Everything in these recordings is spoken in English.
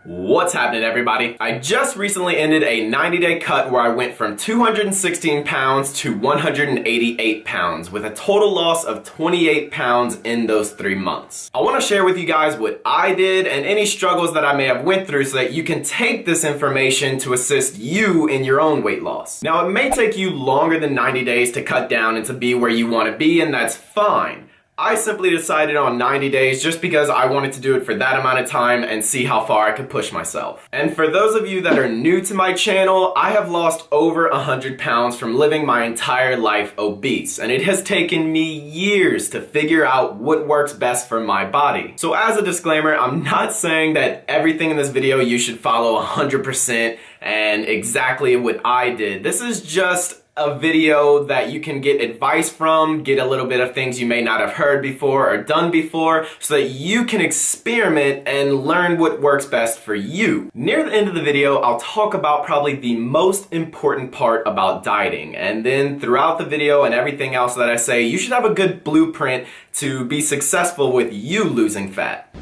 What's happening, everybody? I just recently ended a 90-day cut where I went from 216 pounds to 188 pounds with a total loss of 28 pounds in those 3 months. I want to share with you guys what I did and any struggles that I may have went through so that you can take this information to assist you in your own weight loss. Now, it may take you longer than 90 days to cut down and to be where you want to be, and that's fine. I simply decided on 90 days just because I wanted to do it for that amount of time and see how far I could push myself. And for those of you that are new to my channel, I have lost over 100 pounds from living my entire life obese, and it has taken me years to figure out what works best for my body. So as a disclaimer, I'm not saying that everything in this video you should follow 100% and exactly what I did. This is just a video that you can get advice from, get a little bit of things you may not have heard before or done before, so that you can experiment and learn what works best for you. Near the end of the video, I'll talk about probably the most important part about dieting, and then throughout the video and everything else that I say, you should have a good blueprint to be successful with you losing fat.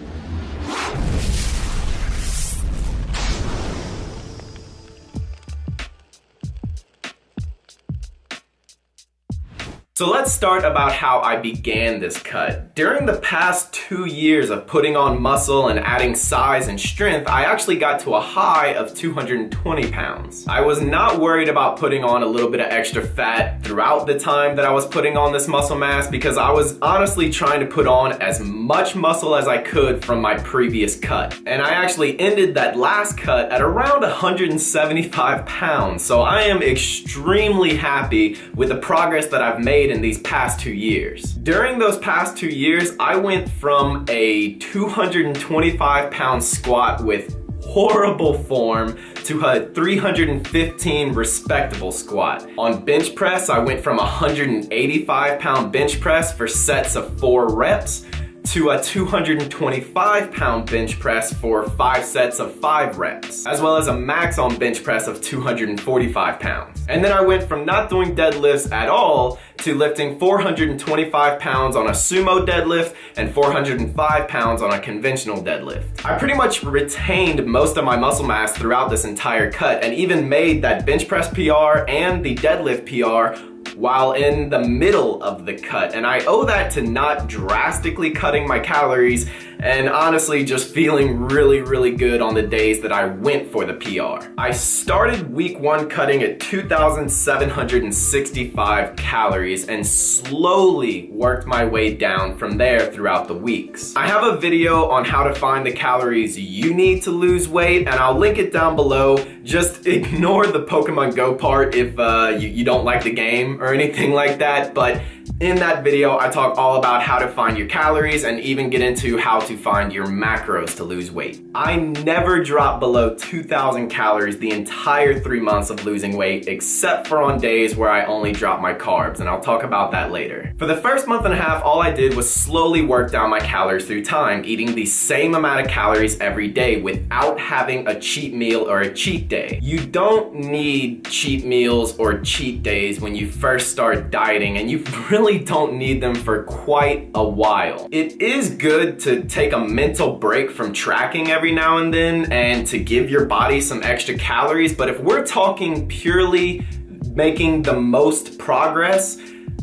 So let's start about how I began this cut. During the past 2 years of putting on muscle and adding size and strength, I actually got to a high of 220 pounds. I was not worried about putting on a little bit of extra fat throughout the time that I was putting on this muscle mass because I was honestly trying to put on as much muscle as I could from my previous cut. And I actually ended that last cut at around 175 pounds. So I am extremely happy with the progress that I've made in these past 2 years. During those past 2 years, I went from a 225 pound squat with horrible form to a 315 respectable squat. On bench press, I went from a 185 pound bench press for sets of 4 reps to a 225 pound bench press for 5 sets of 5 reps, as well as a max on bench press of 245 pounds. And then I went from not doing deadlifts at all to lifting 425 pounds on a sumo deadlift and 405 pounds on a conventional deadlift. I pretty much retained most of my muscle mass throughout this entire cut and even made that bench press PR and the deadlift PR while in the middle of the cut, and I owe that to not drastically cutting my calories and honestly just feeling really good on the days that I went for the PR. I started week 1 cutting at 2,765 calories and slowly worked my way down from there throughout the weeks. I have a video on how to find the calories you need to lose weight, and I'll link it down below. Just ignore the Pokemon Go part if you don't like the game or anything like that, but in that video, I talk all about how to find your calories and even get into how to find your macros to lose weight. I never dropped below 2,000 calories the entire 3 months of losing weight, except for on days where I only dropped my carbs, and I'll talk about that later. For the first month and a half, all I did was slowly work down my calories through time, eating the same amount of calories every day without having a cheat meal or a cheat day. You don't need cheat meals or cheat days when you first start dieting, and you really don't need them for quite a while. It is good to take a mental break from tracking every now and then and to give your body some extra calories, but if we're talking purely making the most progress,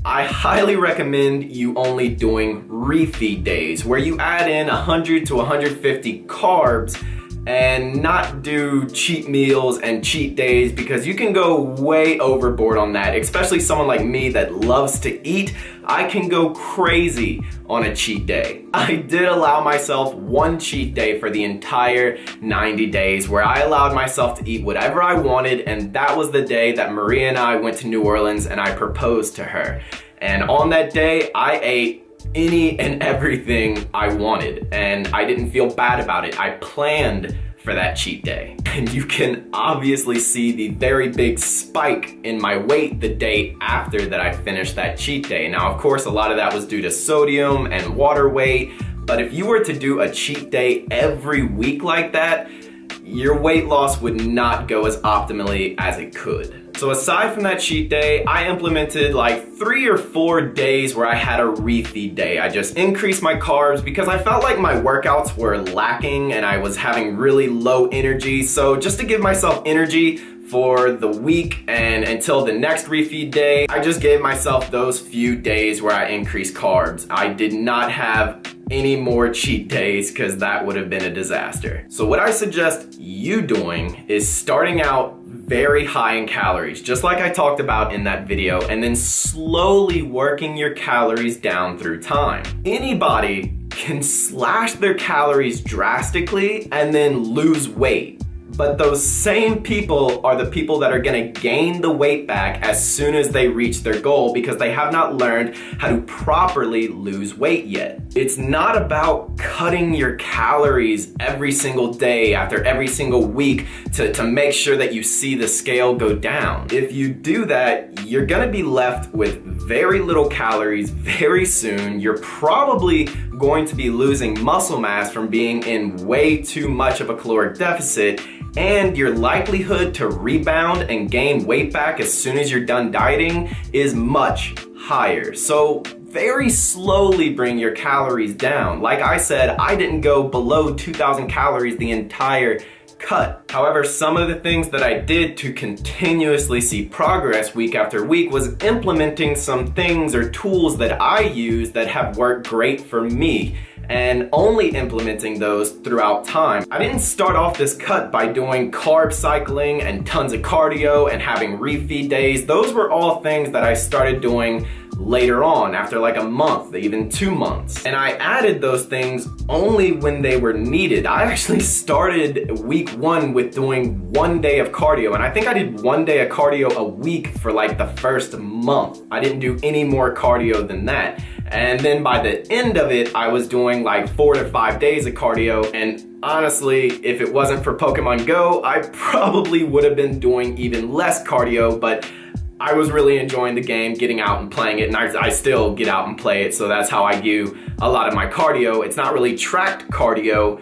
I highly recommend you only doing refeed days where you add in 100 to 150 carbs and not do cheat meals and cheat days, because you can go way overboard on that, especially someone like me that loves to eat. I can go crazy on a cheat day. I did allow myself 1 cheat day for the entire 90 days where I allowed myself to eat whatever I wanted, and that was the day that Maria and I went to New Orleans and I proposed to her. And on that day, I ate any and everything I wanted, and I didn't feel bad about it. I planned for that cheat day. And you can obviously see the very big spike in my weight the day after that I finished that cheat day. Now, of course, a lot of that was due to sodium and water weight, but if you were to do a cheat day every week like that, your weight loss would not go as optimally as it could. So aside from that cheat day, I implemented like 3 or 4 days where I had a refeed day. I just increased my carbs because I felt like my workouts were lacking and I was having really low energy. So just to give myself energy for the week and until the next refeed day, I just gave myself those few days where I increased carbs. I did not have any more cheat days because that would have been a disaster. So what I suggest you doing is starting out very high in calories, just like I talked about in that video, and then slowly working your calories down through time. Anybody can slash their calories drastically and then lose weight. But those same people are the people that are gonna gain the weight back as soon as they reach their goal because they have not learned how to properly lose weight yet. It's not about cutting your calories every single day after every single week to make sure that you see the scale go down. If you do that, you're gonna be left with very little calories very soon. You're probably going to be losing muscle mass from being in way too much of a caloric deficit, and your likelihood to rebound and gain weight back as soon as you're done dieting is much higher. So very slowly bring your calories down. Like I said, I didn't go below 2,000 calories the entire cut. However, some of the things that I did to continuously see progress week after week was implementing some things or tools that I use that have worked great for me, and only implementing those throughout time. I didn't start off this cut by doing carb cycling and tons of cardio and having refeed days. Those were all things that I started doing later on, after like a month, even 2 months. And I added those things only when they were needed. I actually started week 1 with doing 1 day of cardio, and I think I did 1 day of cardio a week for like the first month. I didn't do any more cardio than that. And then by the end of it, I was doing like 4 to 5 days of cardio. And honestly, if it wasn't for Pokemon Go, I probably would have been doing even less cardio, but I was really enjoying the game, getting out and playing it, and I still get out and play it, so that's how I do a lot of my cardio. It's not really tracked cardio,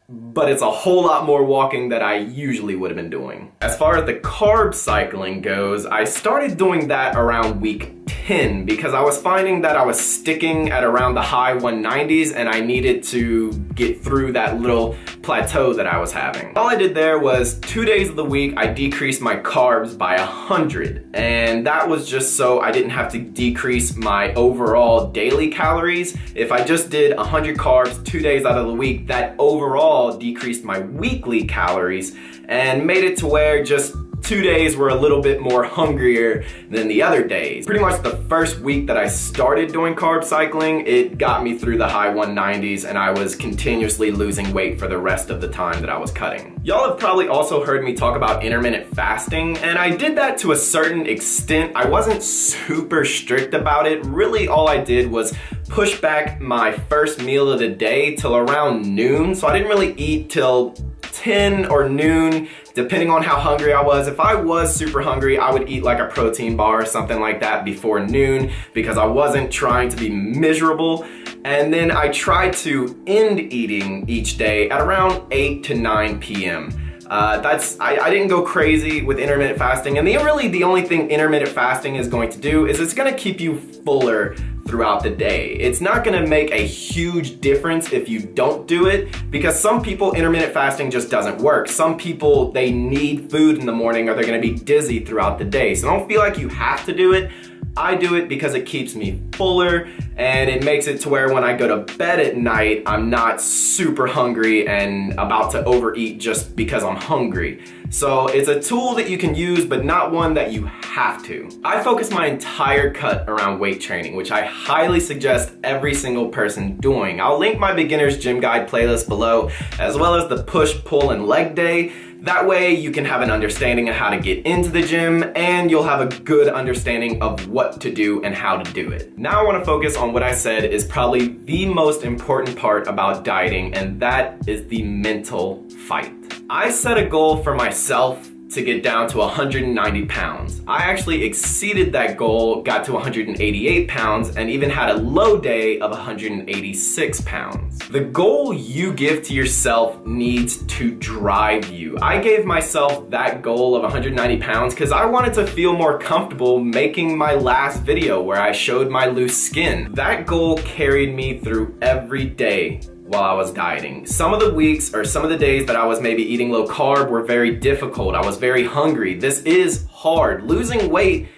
but it's a whole lot more walking than I usually would have been doing. As far as the carb cycling goes, I started doing that around week 10 because I was finding that I was sticking at around the high 190s and I needed to get through that little plateau that I was having. All I did there was 2 days of the week, I decreased my carbs by 100. And that was just so I didn't have to decrease my overall daily calories. If I just did 100 carbs 2 days out of the week, that overall decreased my weekly calories and made it to where just 2 days were a little bit more hungrier than the other days. Pretty much the first week that I started doing carb cycling, it got me through the high 190s and I was continuously losing weight for the rest of the time that I was cutting. Y'all have probably also heard me talk about intermittent fasting, and I did that to a certain extent. I wasn't super strict about it. Really all I did was push back my first meal of the day till around noon, so I didn't really eat till 10 or noon, depending on how hungry I was. If I was super hungry, I would eat like a protein bar or something like that before noon because I wasn't trying to be miserable. And then I tried to end eating each day at around 8 to 9 p.m. I didn't go crazy with intermittent fasting, and the only thing intermittent fasting is going to do is it's gonna keep you fuller throughout the day. It's not gonna make a huge difference if you don't do it, because some people, intermittent fasting just doesn't work. Some people, they need food in the morning or they're gonna be dizzy throughout the day. So don't feel like you have to do it. I do it because it keeps me fuller and it makes it to where when I go to bed at night, I'm not super hungry and about to overeat just because I'm hungry. So it's a tool that you can use, but not one that you have to. I focus my entire cut around weight training, which I highly suggest every single person doing. I'll link my beginner's gym guide playlist below, as well as the push, pull, and leg day. That way you can have an understanding of how to get into the gym, and you'll have a good understanding of what to do and how to do it. Now I want to focus on what I said is probably the most important part about dieting, and that is the mental fight. I set a goal for myself to get down to 190 pounds. I actually exceeded that goal, got to 188 pounds, and even had a low day of 186 pounds. The goal you give to yourself needs to drive you. I gave myself that goal of 190 pounds because I wanted to feel more comfortable making my last video where I showed my loose skin. That goal carried me through every day while I was dieting. Some of the weeks or some of the days that I was maybe eating low carb were very difficult. I was very hungry. This is hard. Losing weight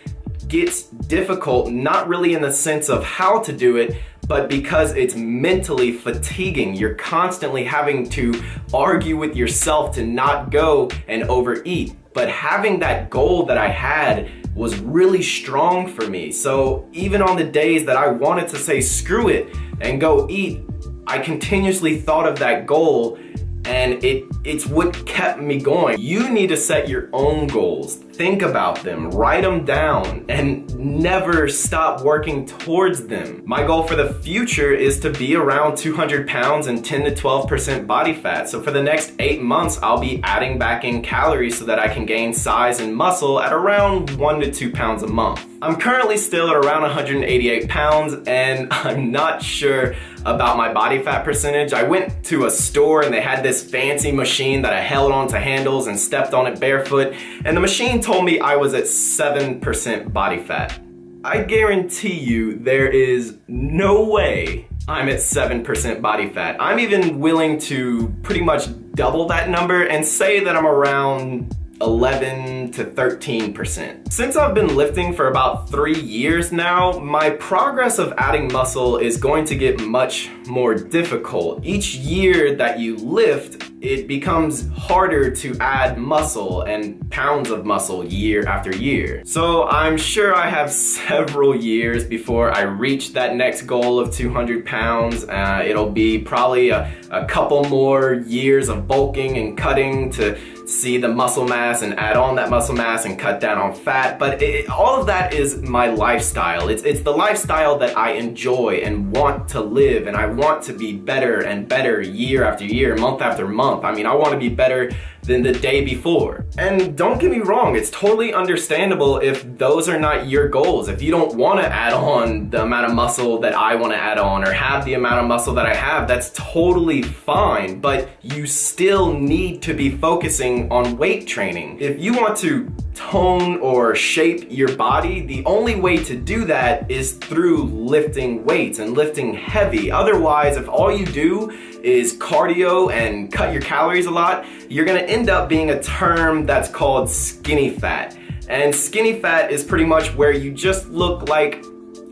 gets difficult, not really in the sense of how to do it, but because it's mentally fatiguing. You're constantly having to argue with yourself to not go and overeat. But having that goal that I had was really strong for me. So even on the days that I wanted to say screw it and go eat, I continuously thought of that goal, and it's what kept me going. You need to set your own goals. Think about them, write them down, and never stop working towards them. My goal for the future is to be around 200 pounds and 10 to 12% body fat. So for the next 8 months, I'll be adding back in calories so that I can gain size and muscle at around 1 to 2 pounds a month. I'm currently still at around 188 pounds, and I'm not sure about my body fat percentage. I went to a store and they had this fancy machine that I held onto handles and stepped on it barefoot, and the machine told me I was at 7% body fat. I guarantee you there is no way I'm at 7% body fat. I'm even willing to pretty much double that number and say that I'm around 11 to 13%. Since I've been lifting for about 3 years now, my progress of adding muscle is going to get much more difficult. Each year that you lift, it becomes harder to add muscle and pounds of muscle year after year. So I'm sure I have several years before I reach that next goal of 200 pounds. It'll be probably a couple more years of bulking and cutting to see the muscle mass and add on that muscle mass and cut down on fat. But all of that is my lifestyle. It's the lifestyle that I enjoy and want to live, and I want to be better and better year after year, month after month. I mean, I want to be better than the day before. And don't get me wrong, it's totally understandable if those are not your goals. If you don't want to add on the amount of muscle that I want to add on or have the amount of muscle that I have, that's totally fine, but you still need to be focusing on weight training. If you want to tone or shape your body, the only way to do that is through lifting weights and lifting heavy. Otherwise, if all you do is cardio and cut your calories a lot, you're gonna end up being a term that's called skinny fat. And skinny fat is pretty much where you just look like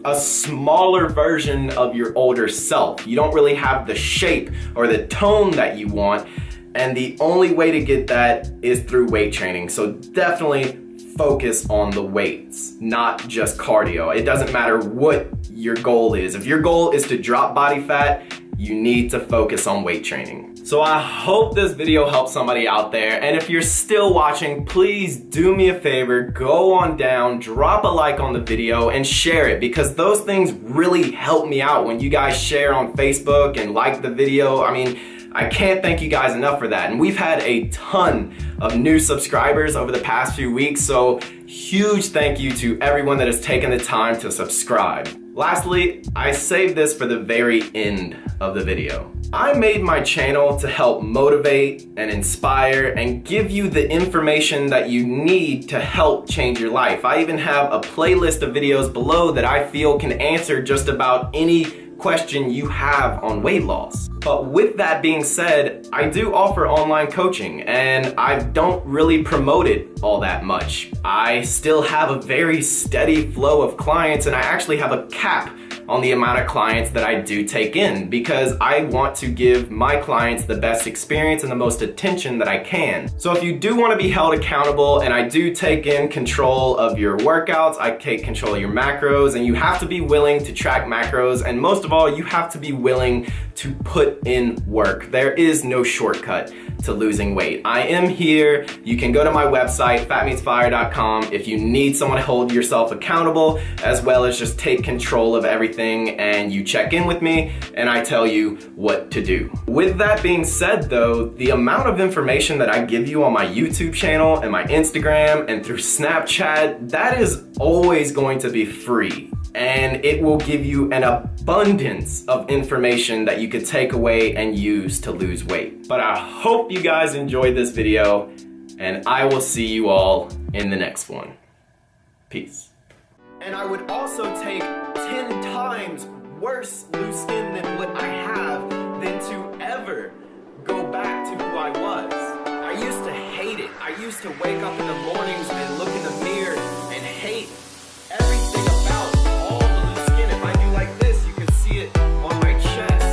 a smaller version of your older self. You don't really have the shape or the tone that you want, and the only way to get that is through weight training. So definitely focus on the weights, not just cardio. It doesn't matter what your goal is. If your goal is to drop body fat, you need to focus on weight training. So I hope this video helps somebody out there, and if you're still watching, please do me a favor, go on down, drop a like on the video and share it, because those things really help me out when you guys share on Facebook and like the video. I mean, I can't thank you guys enough for that. And we've had a ton of new subscribers over the past few weeks, so huge thank you to everyone that has taken the time to subscribe. Lastly, I saved this for the very end of the video. I made my channel to help motivate and inspire and give you the information that you need to help change your life. I even have a playlist of videos below that I feel can answer just about any question you have on weight loss. But with that being said, I do offer online coaching, and I don't really promote it all that much. I still have a very steady flow of clients, and I actually have a cap on the amount of clients that I do take in, because I want to give my clients the best experience and the most attention that I can. So if you do want to be held accountable, and I do take in control of your workouts, I take control of your macros, and you have to be willing to track macros, and most of all, you have to be willing to put in work. There is no shortcut to losing weight. I am here. You can go to my website, fatmeatsfire.com, if you need someone to hold yourself accountable, as well as just take control of everything, and you check in with me and I tell you what to do. With that being said though, the amount of information that I give you on my YouTube channel and my Instagram and through Snapchat, that is always going to be free. And it will give you an abundance of information that you could take away and use to lose weight. But I hope you guys enjoyed this video, and I will see you all in the next one. Peace. And I would also take 10 times worse loose skin than what I have than to ever go back to who I was. I used to hate it. I used to wake up in the mornings and look in the